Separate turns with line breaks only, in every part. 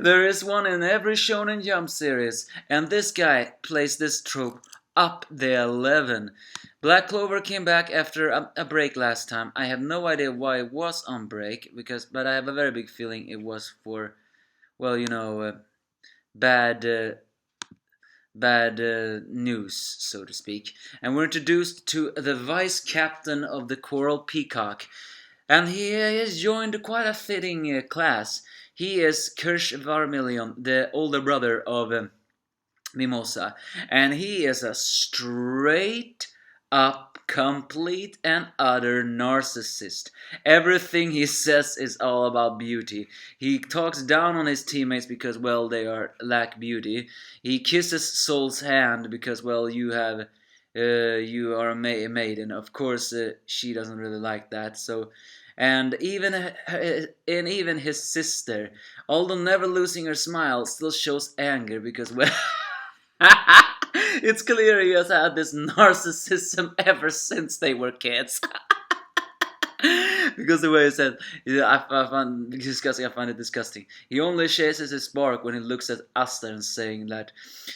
There is one in every Shonen Jump series, and this guy plays this trope up the 11. Black Clover came back after a break last time. I have no idea why it was on break, but I have a very big feeling it was for, well, bad news, so to speak. And we're introduced to the vice captain of the Coral Peacock, and he has joined quite a fitting class. He is Kirsch Vermilion, the older brother of Mimosa, and he is a straight up, complete and utter narcissist. Everything he says is all about beauty. He talks down on his teammates because, well, they lack beauty. He kisses Soul's hand because, well, you are a maiden. Of course, she doesn't really like that. So, and even his sister, although never losing her smile, still shows anger because, well. It's clear he has had this narcissism ever since they were kids. Because the way he said, I find it disgusting. He only chases his spark when he looks at Asta and saying that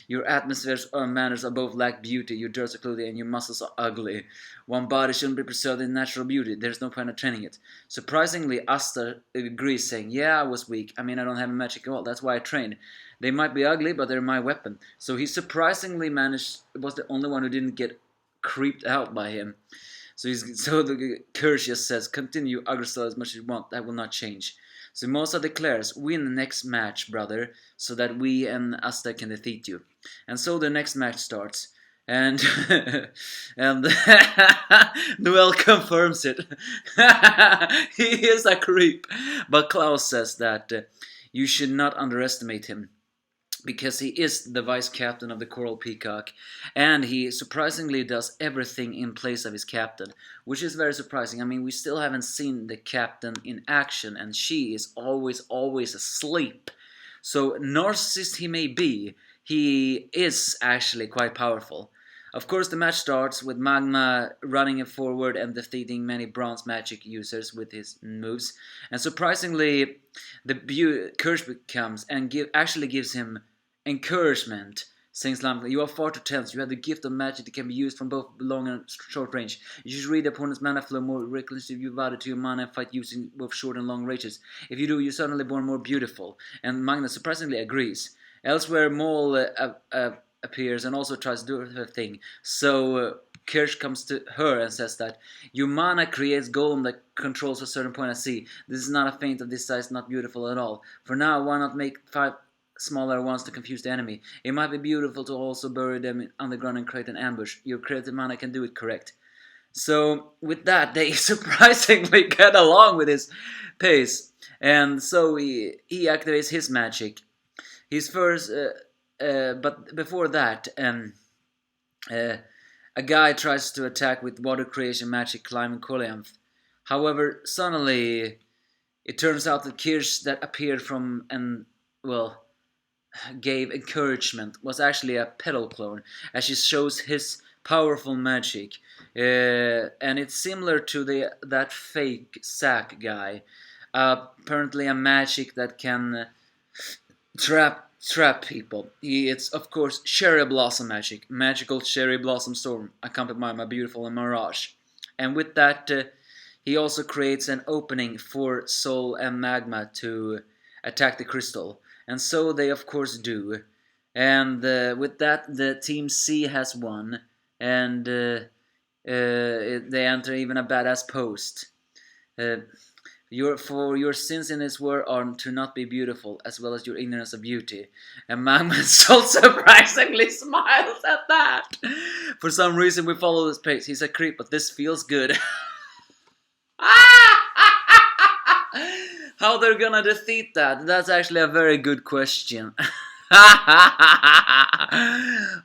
your atmospheres or manners are both lack beauty, your dress are clothing, and your muscles are ugly. One body shouldn't be preserved in natural beauty. There's no point in training it. Surprisingly, Asta agrees, saying, yeah, I was weak. I mean, I don't have magic at all. That's why I trained. They might be ugly, but they're my weapon. So he surprisingly was the only one who didn't get creeped out by him. So the Kirsch just says, continue Agrasol as much as you want, that will not change. So Mimosa declares, win the next match, brother, so that we and Asta can defeat you. And so the next match starts. And Noel confirms it. He is a creep. But Klaus says that you should not underestimate him, because he is the vice captain of the Coral Peacock, and he surprisingly does everything in place of his captain, which is very surprising. I mean, we still haven't seen the captain in action, and she is always asleep. So, narcissist he may be, he is actually quite powerful. Of course, the match starts with Magma running forward and defeating many bronze magic users with his moves. And surprisingly, the Kirsch comes and gives him encouragement, saying something, you are far too tense, you have the gift of magic that can be used from both long and short range. You should read the opponent's mana flow more recklessly, you vow to your mana and fight using both short and long ranges. If you do, you're suddenly born more beautiful. And Magna surprisingly agrees. Elsewhere, Maul appears and also tries to do her thing. So Kirsch comes to her and says that your mana creates golem that controls a certain point at sea. This is not a feint of this size, not beautiful at all. For now, why not make 5 smaller ones to confuse the enemy? It might be beautiful to also bury them underground and create an ambush. Your creative mana can do it correct. So with that, they surprisingly get along with his pace, and so he activates his magic. His first, but before that, a guy tries to attack with water creation magic, climbing Colyanthe. However, suddenly it turns out that Kirsch that appeared from and gave encouragement was actually a petal clone, as she shows his powerful magic, and it's similar to that fake sack guy. Apparently, a magic that can trap people. It's of course cherry blossom magic, magical cherry blossom storm, accompanied by my beautiful mirage. And with that, he also creates an opening for Soul and Magma to attack the crystal. And so they of course do. And with that, the Team C has won. And they enter even a badass post. For your sins in this world are to not be beautiful, as well as your ignorance of beauty. And Magma so surprisingly smiles at that. For some reason we follow this pace. He's a creep, but this feels good. How they're gonna defeat that? That's actually a very good question.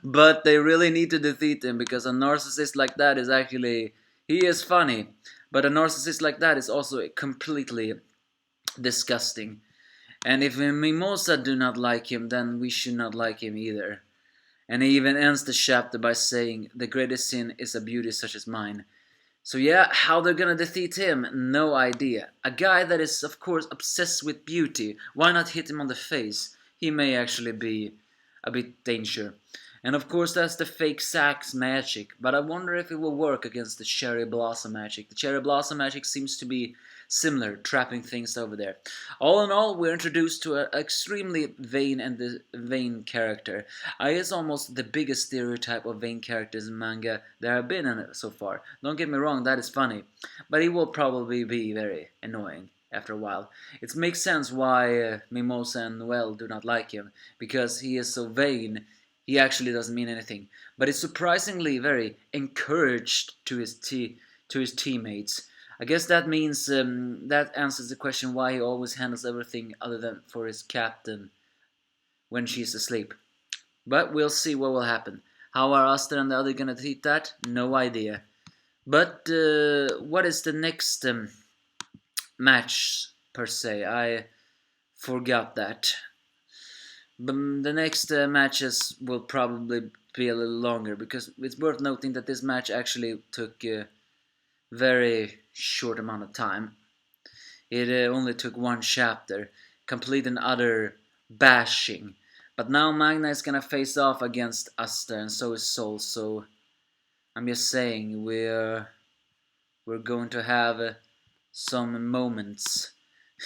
But they really need to defeat him, because a narcissist like that is actually... he is funny, but a narcissist like that is also completely disgusting. And if Mimosa do not like him, then we should not like him either. And he even ends the chapter by saying, the greatest sin is a beauty such as mine. So yeah, how they're gonna defeat him, no idea. A guy that is of course obsessed with beauty, why not hit him on the face? He may actually be a bit danger. And of course that's the fake Sax magic, but I wonder if it will work against the Cherry Blossom magic. The Cherry Blossom magic seems to be similar, trapping things over there. All in all, we're introduced to an extremely vain character. I is almost the biggest stereotype of vain characters in manga there have been in it so far. Don't get me wrong, that is funny, but he will probably be very annoying after a while. It makes sense why Mimosa and Noel do not like him, because he is so vain. He actually doesn't mean anything, but is surprisingly very encouraged to his teammates. I guess that means that answers the question why he always handles everything other than for his captain when she's asleep. But we'll see what will happen. How are Aster and the other gonna treat that? No idea. But what is the next match per se? I forgot that. But the next matches will probably be a little longer because it's worth noting that this match actually took a very short amount of time. It only took one chapter, complete and utter bashing. But now Magna is gonna face off against Asta, and so is Sol. So I'm just saying we're going to have some moments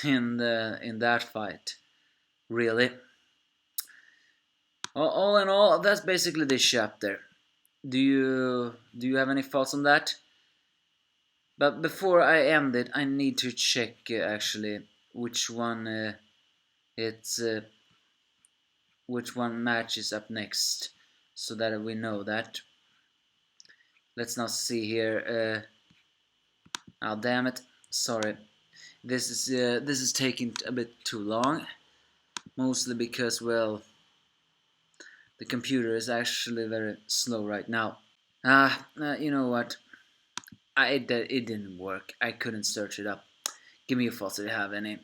in that fight. Really. All in all, that's basically this chapter. Do you have any thoughts on that? But before I end it, I need to check actually which one it's which one matches up next, so that we know that. Let's now see here. Oh damn it! Sorry. This is taking a bit too long, mostly because well, the computer is actually very slow right now. You know what? It didn't work. I couldn't search it up. Give me a thoughts if you have any.